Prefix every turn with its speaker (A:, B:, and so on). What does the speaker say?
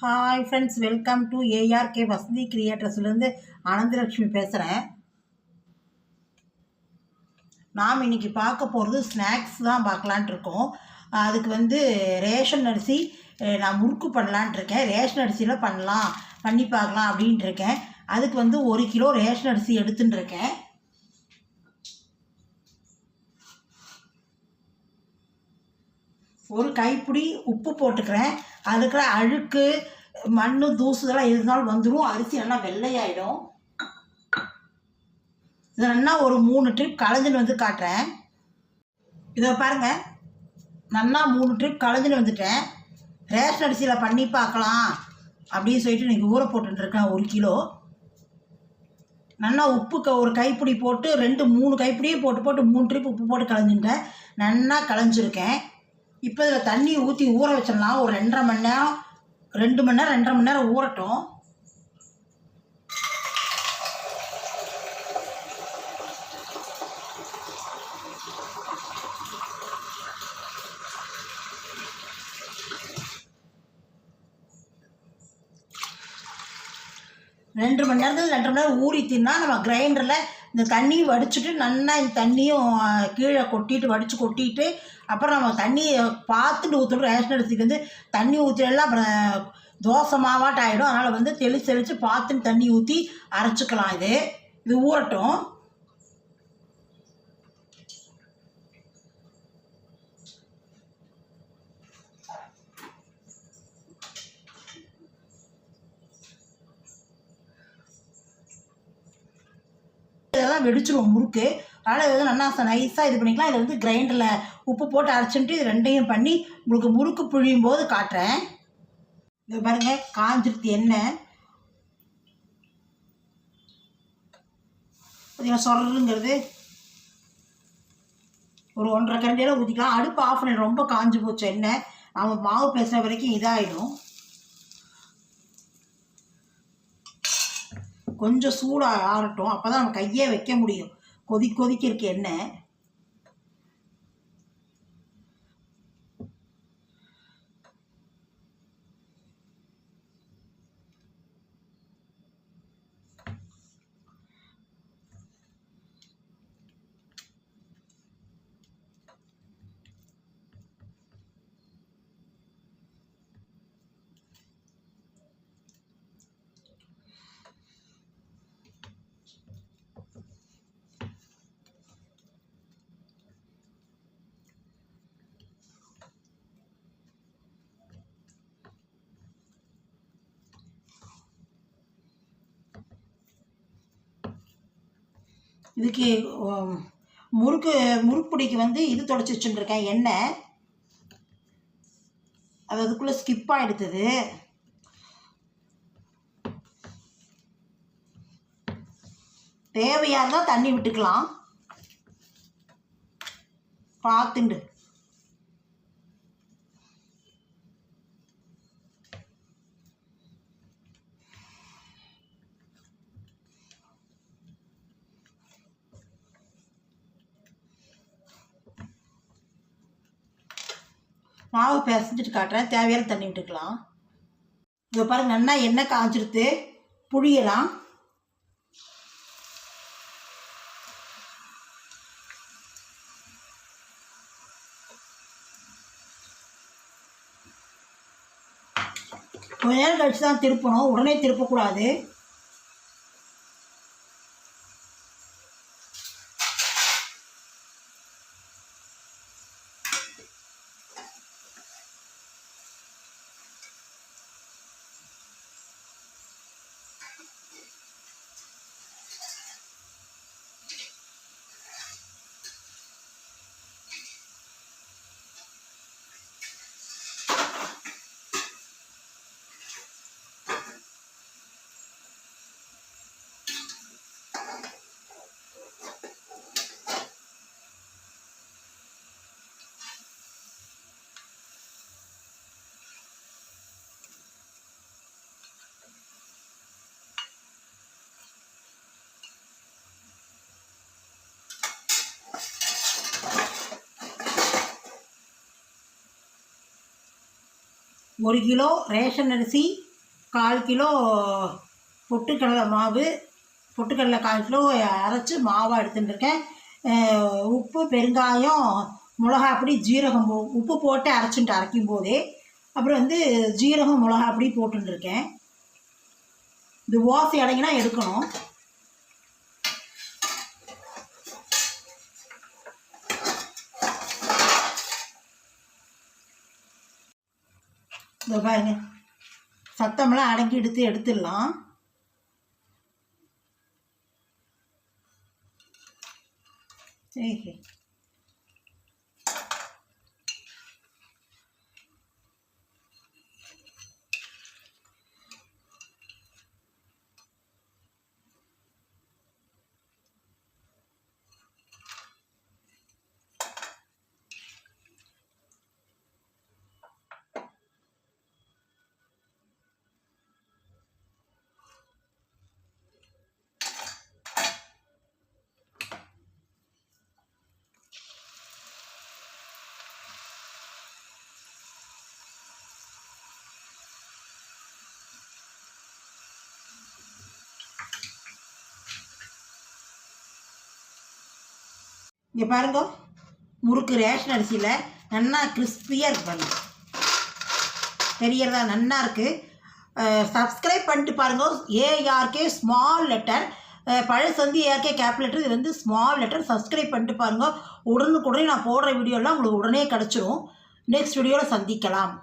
A: Hi friends, welcome to ARK வசதி கிரியேட்டர்ஸ்லேருந்து ஆனந்தலட்சுமி பேசுகிறேன். நாம் இன்றைக்கி பார்க்க போகிறது ஸ்நாக்ஸ் தான் பார்க்கலான்ட்டு இருக்கோம். அதுக்கு ரேஷன் அரிசி நான் முறுக்கு பண்ணலான்ட்டு இருக்கேன். ரேஷன் அரிசியில் பண்ணி பார்க்கலாம் அப்படின்ட்டு இருக்கேன். அதுக்கு 1 கிலோ ரேஷன் அரிசி எடுத்துன்னு இருக்கேன். ஒரு கைப்பிடி உப்பு போட்டுக்கிறேன். அதுக்குற அழுக்கு மண் தூசு இதெல்லாம் இருந்தாலும் வந்துடும். அரிசி நல்லா வெள்ளையாயிடும். இதை நல்லா ஒரு 3 ட்ரிப் களைஞ்சின்னு காட்டுறேன். இதை பாருங்கள், நல்லா 3 ட்ரிப் களைஞ்சின்னு வந்துட்டேன். ரேஷன் அரிசியில் பண்ணி பார்க்கலாம் அப்படின்னு சொல்லிட்டு இன்றைக்கி ஊற போட்டுருக்கேன். 1 கிலோ நல்லா உப்பு ஒரு கைப்பிடி போட்டு 2-3 கைப்பிடியும் போட்டு 3 ட்ரிப் உப்பு போட்டு களைஞ்சிட்டேன். நல்லா களைஞ்சிருக்கேன். இப்போ இதில் தண்ணி ஊற்றி ஊற வச்சிடலாம். ஒரு 2.5 மணி நேரம் 2 மணி நேரம் 2.5 மணி நேரம் ஊறட்டும். ரெண்டு மணி நேரம் ஊறித்தின்னா நம்ம கிரைண்டரில் இந்த தண்ணியை வடிச்சுட்டு நல்லா இந்த தண்ணியும் கீழே கொட்டிட்டு அப்புறம் நம்ம தண்ணியை பார்த்துட்டு ஊற்றணும். ரேஷன் அரிசிக்கு தண்ணி ஊற்றிலாம் அப்புறம் தோசை மாவாட்டம் ஆகிடும். அதனால் தெளிச்சு பார்த்துன்னு தண்ணி ஊற்றி அரைச்சிக்கலாம். இது ஊறட்டும். இதெல்லாம் வெடிச்சிடும் முறுக்கு. அதனால் நல்லா நைஸாக இது பண்ணிக்கலாம். இதை கிரைண்டரில் உப்பு போட்டு அரைச்சிட்டு இது ரெண்டையும் பண்ணி உங்களுக்கு முறுக்கு புழியும் போது காட்டுறேன். இது பாருங்கள், காஞ்சிருத்து எண்ணெய் பார்த்தீங்கன்னா சொல்லுங்கிறது ஒரு 1.5 கரண்டியெல்லாம் ஊற்றிக்கலாம். அடுப்பு ஆஃப் பண்ணி ரொம்ப காஞ்சி போச்சு எண்ணெய். நம்ம மாவு பேசுகிற வரைக்கும் இதாகிடும். கொஞ்சம் சூடாக ஆறட்டும். அப்போ தான் நம்ம கையே வைக்க முடியும். கொதிக்க இருக்கு எண்ணெய். இதுக்கு முறுக்கு பிடிக்கு இது தொடச்சி வச்சுட்டுருக்கேன் எண்ணெய். அது அதுக்குள்ளே ஸ்கிப் ஆகிடுது. தேவையாக இருந்தால் தண்ணி விட்டுக்கலாம் பார்த்துண்டு. மாவு பிசைஞ்சிட்டு காட்டுறேன். தேவையான தண்ணி விட்டுக்கலாம். இதை பாருங்க, நல்லா எண்ணெய் காய்ச்சிருத்து. புழியலாம். கொஞ்ச நேரம் கழிச்சு தான் திருப்பணும். உடனே திருப்பக்கூடாது. ஒரு கிலோ ரேஷன் அரிசி 1/4 கிலோ பொட்டுக்கடலை மாவு, பொட்டுக்கடலை 1/4 கிலோ அரைச்சி மாவாக எடுத்துட்டுருக்கேன். உப்பு, பெருங்காயம், மிளகாப்பொடி, ஜீரகம் உப்பு போட்டு அரைக்கும் போதே அப்புறம் வந்து ஜீரகம், மிளகாப்பொடி போட்டுருக்கேன். இது ஓசை அடங்கினா எடுக்கணும். இந்த பாருங்க, சத்தமெல்லாம் அடங்கி எடுத்துடலாம். சரி, இங்கே பாருங்க, முறுக்கு ரேஷன் அரிசியில் நல்லா கிறிஸ்பியாக இருக்கு பாருங்க, தெரியறதா? நல்லா இருக்குது. சப்ஸ்கிரைப் பண்ணிட்டு பாருங்கள். ஏஆர்கே ஸ்மால் லெட்டர், பழசு வந்து ஏஆர்கே கேப் லெட்டர், இது வந்து ஸ்மால் லெட்டர். சப்ஸ்கிரைப் பண்ணிட்டு பாருங்கள். உடனுக்குடனே நான் போடுற வீடியோலாம் உங்களுக்கு உடனே கிடச்சிரும். நெக்ஸ்ட் வீடியோவில் சந்திக்கலாம்.